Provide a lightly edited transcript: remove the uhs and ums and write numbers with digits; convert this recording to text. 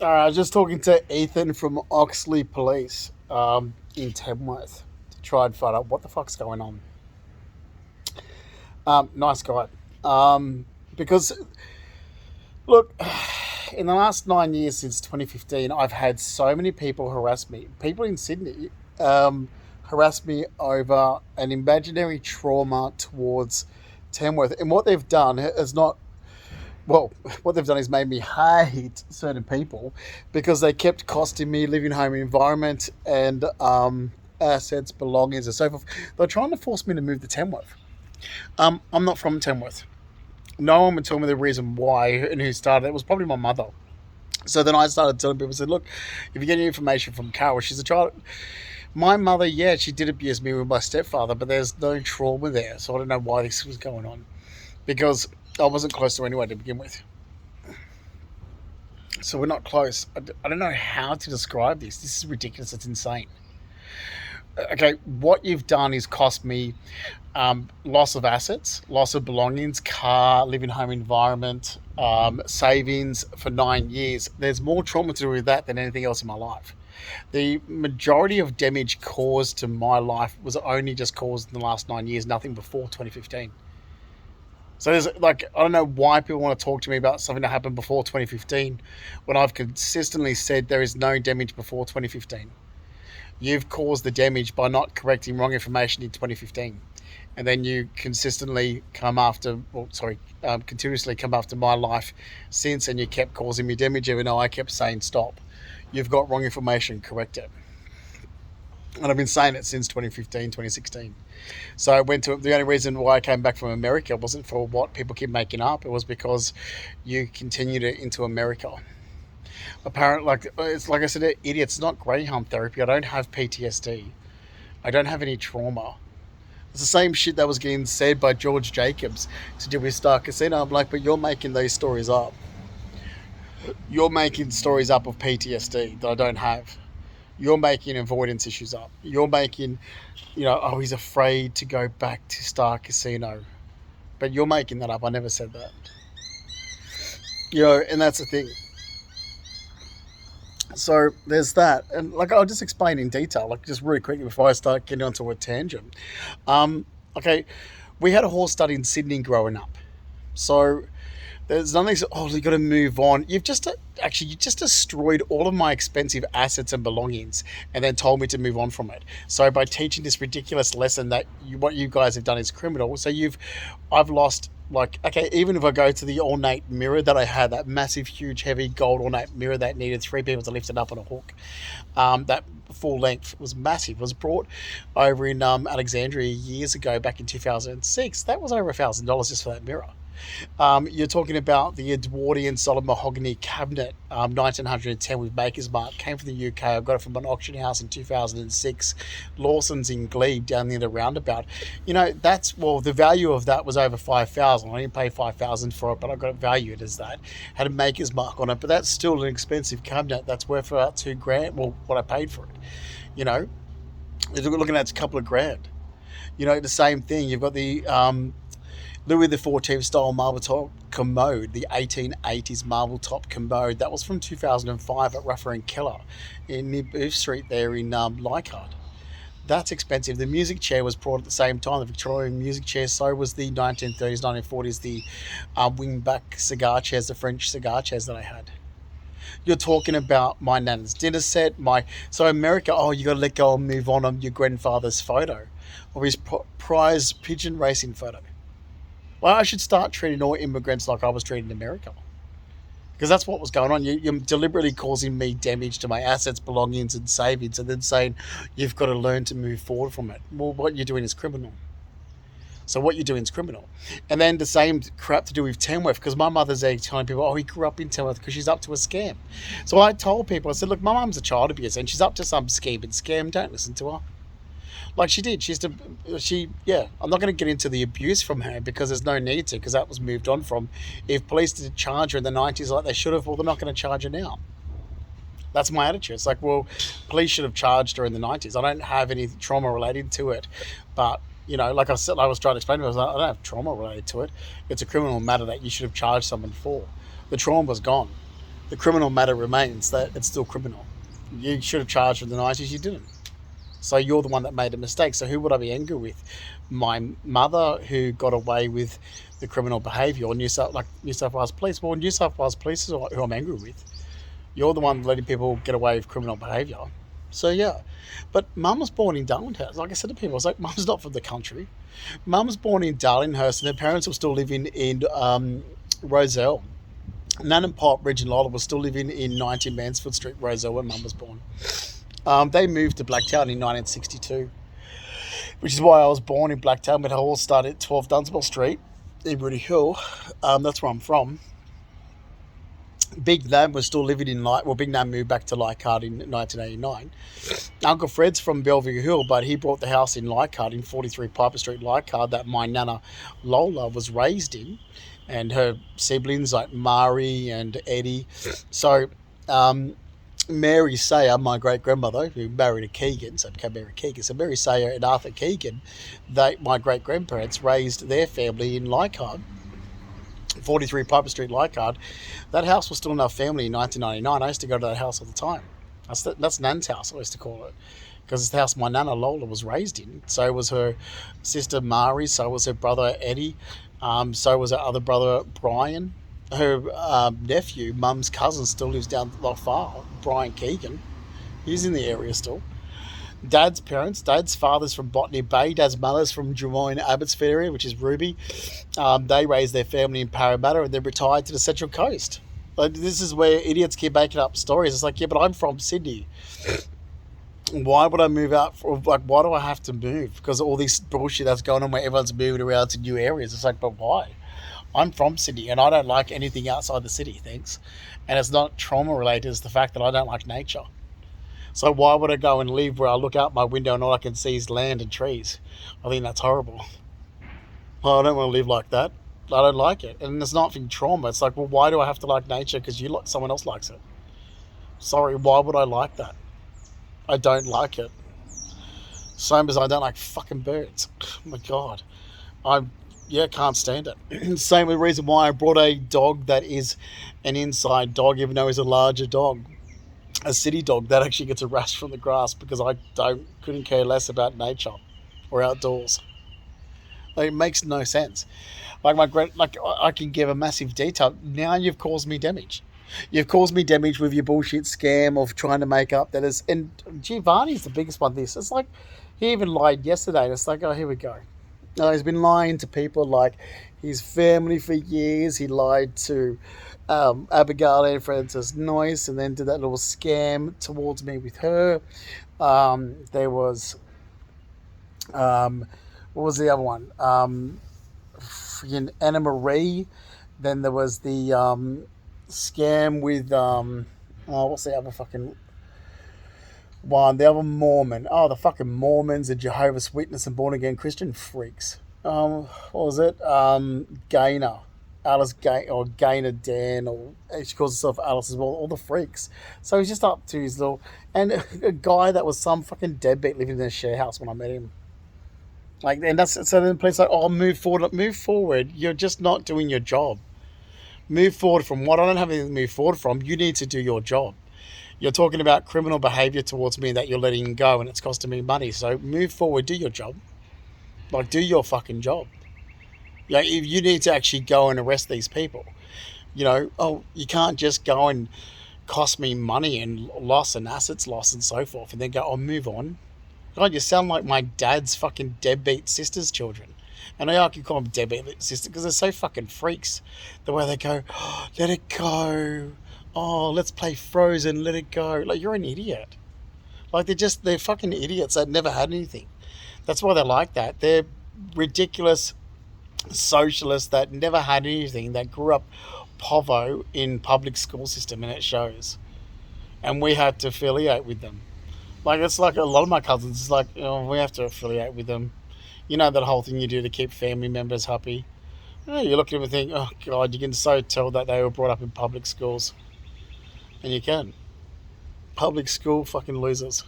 I was just talking to Ethan from Oxley Police in Tamworth to try and find out what the fuck's going on. Nice guy. Because, look, in the last 9 years since 2015, I've had so many people harass me. People in Sydney harass me over an imaginary trauma towards Tamworth. And what they've done is not well, what they've done is made me hate certain people because they kept costing me living home environment and assets, belongings, and so forth. They're trying to force me to move to Tamworth. I'm not from Tamworth. No one would tell me the reason why and who started it. It was probably my mother. So then I started telling people, I said, look, if you get any information from Carol, she's a child. My mother, yeah, she did abuse me with my stepfather, but there's no trauma there. So I don't know why this was going on because I wasn't close to anyone to begin with. So we're not close. I don't know how to describe this. This is ridiculous. It's insane. Okay, what you've done is cost me loss of assets, loss of belongings, car, living home environment, savings for 9 years. There's more trauma to do with that than anything else in my life. The majority of damage caused to my life was only just caused in the last 9 years, nothing before 2015. So there's like I don't know why people want to talk to me about something that happened before 2015 when I've consistently said there is no damage before 2015. You've caused the damage by not correcting wrong information in 2015, and then you consistently come after, continuously come after my life since, and you kept causing me damage even though I kept saying stop. You've got wrong information, correct it. And I've been saying it since 2015, 2016. So I went to the only reason why I came back from America wasn't for what people keep making up. It was because you continued it into America. Apparently, like it's like I said, idiots. It's not Greyhound therapy. I don't have PTSD. I don't have any trauma. It's the same shit that was getting said by George Jacobs to do with Star Casino. I'm like, but you're making those stories up. You're making stories up of PTSD that I don't have. You're making avoidance issues up. You're making, oh, he's afraid to go back to Star Casino. But you're making that up. I never said that. And that's the thing. So there's that. And like, I'll just explain in detail, like just really quickly before I start getting onto a tangent. Okay, we had a horse stud in Sydney growing up. So there's nothing. Oh, you got to move on. You just destroyed all of my expensive assets and belongings, and then told me to move on from it. So by teaching this ridiculous lesson that what you guys have done is criminal. So I've lost. Like, okay, even if I go to the ornate mirror that I had, that massive, huge, heavy gold ornate mirror that needed three people to lift it up on a hook, that full length was massive. It was brought over in Alexandria years ago, back in 2006. That was over $1,000 just for that mirror. You're talking about the Edwardian solid mahogany cabinet, 1910 with Maker's Mark. Came from the UK. I got it from an auction house in 2006. Lawson's in Glebe down near the roundabout. The value of that was over 5,000. I didn't pay 5,000 for it, but I got it valued as that. Had a Maker's Mark on it, but that's still an expensive cabinet. That's worth about $2,000. Well, what I paid for it. You're looking at a couple of grand. The same thing. You've got the Louis XIV style marble top commode, the 1880s marble top commode. That was from 2005 at Ruffer and Keller in near Booth Street there in Leichhardt. That's expensive. The music chair was brought at the same time, the Victorian music chair. So was the 1930s, 1940s, the wing-back cigar chairs, the French cigar chairs that I had. You're talking about my nana's dinner set, So America, you got to let go and move on your grandfather's photo of his prize pigeon racing photo. Well, I should start treating all immigrants like I was treated in America. Because that's what was going on. You're deliberately causing me damage to my assets, belongings, and savings, and then saying you've got to learn to move forward from it. Well, what you're doing is criminal. So what you're doing is criminal. And then the same crap to do with Tamworth, because my mother's there telling people, he grew up in Tamworth because she's up to a scam. So I told people, I said, look, my mum's a child abuser, and she's up to some scheme and scam. Don't listen to her. Like she did. I'm not going to get into the abuse from her because there's no need to, because that was moved on from. If police did charge her in the 90s like they should have, well, they're not going to charge her now. That's my attitude. It's like, well, police should have charged her in the 90s. I don't have any trauma related to it. But, like I said, I was trying to explain to her, I don't have trauma related to it. It's a criminal matter that you should have charged someone for. The trauma was gone. the criminal matter remains that it's still criminal. You should have charged in the 90s, you didn't. So you're the one that made a mistake. So who would I be angry with? My mother, who got away with the criminal behaviour, or New South Wales Police? Well, New South Wales Police is who I'm angry with. You're the one letting people get away with criminal behaviour. So yeah, but Mum was born in Darlinghurst. Like I said to people, I was like, Mum's not from the country. Mum was born in Darlinghurst, and her parents were still living in Rozelle. Nan and Pop, Reg and Lola, were still living in 90 Mansfield Street, Rozelle, when Mum was born. They moved to Blacktown in 1962, which is why I was born in Blacktown, but I all started at 12 Dunsmore Street in Rooty Hill. That's where I'm from. Big Nam was still living in Big Nam moved back to Leichhardt in 1989. Uncle Fred's from Bellevue Hill, but he bought the house in Leichhardt, in 43 Piper Street, Leichhardt, that my nana Lola was raised in, and her siblings like Mari and Eddie. So Mary Sayer, my great-grandmother, who married a Keegan, so became Mary Keegan. So Mary Sayer and Arthur Keegan, my great-grandparents, raised their family in Leichhardt, 43 Piper Street, Leichhardt. That house was still in our family in 1999. I used to go to that house all the time. That's Nan's house, I used to call it, because it's the house my nana Lola was raised in. So was her sister Mari, so was her brother Eddie, so was her other brother Brian. Her nephew, Mum's cousin, still lives down not far, Brian Keegan. He's in the area still. Dad's father's from Botany Bay. Dad's mother's from Drummoyne Abbotsford area, which is Ruby. They raised their family in Parramatta and then retired to the Central Coast. Like, this is where idiots keep making up stories. It's like, yeah, but I'm from Sydney. Why would I move out? Why do I have to move? Because of all this bullshit that's going on where everyone's moving around to new areas. It's like, but why? I'm from Sydney and I don't like anything outside the city, thanks. And it's not trauma related, it's the fact that I don't like nature. So why would I go and live where I look out my window and all I can see is land and trees? I think that's horrible. Well, I don't want to live like that. I don't like it. And it's not from trauma. It's like, well, why do I have to like nature because someone else likes it? Sorry, why would I like that? I don't like it. Same as I don't like fucking birds. Oh my God. Can't stand it. Same with the reason why I brought a dog that is an inside dog, even though he's a larger dog. A city dog that actually gets a rash from the grass because I couldn't care less about nature or outdoors. Like, it makes no sense. I can give a massive detail. Now you've caused me damage. You've caused me damage with your bullshit scam of trying to make up that is. And Giovanni's the biggest one. It's like he even lied yesterday. And it's like, oh, here we go. He's been lying to people like his family for years. He lied to Abigail and Francis Noyce, and then did that little scam towards me with her. There was, what was the other one? Freaking Anna Marie. Then there was the scam with, what's the other fucking one? The other Mormon. Oh, the fucking Mormons, the Jehovah's Witness and born again Christian freaks. What was it? Gaynor. Alice or Gaynor Dan, or she calls herself Alice as well, all the freaks. So he's just up to his little, and a guy that was some fucking deadbeat living in a share house when I met him. Like, and that's, so then the police like, oh, move forward. You're just not doing your job. Move forward from what? I don't have anything to move forward from. You need to do your job. You're talking about criminal behaviour towards me that you're letting go and it's costing me money. So move forward, do your job. Like, do your fucking job. Like, if you need to actually go and arrest these people, you can't just go and cost me money and loss and assets loss and so forth and then go, oh, move on. God, you sound like my dad's fucking deadbeat sister's children. And I can call them deadbeat sister because they're so fucking freaks. The way they go, oh, let it go. Oh, let's play Frozen, let it go. Like, you're an idiot. Like, they're fucking idiots that never had anything. That's why they're like that. They're ridiculous socialists that never had anything, that grew up povo in public school system, and it shows. And we had to affiliate with them. Like, it's like a lot of my cousins, it's like, we have to affiliate with them. You know, that whole thing you do to keep family members happy. You look at them and think, oh God, you can so tell that they were brought up in public schools. And you can. Public school fucking losers.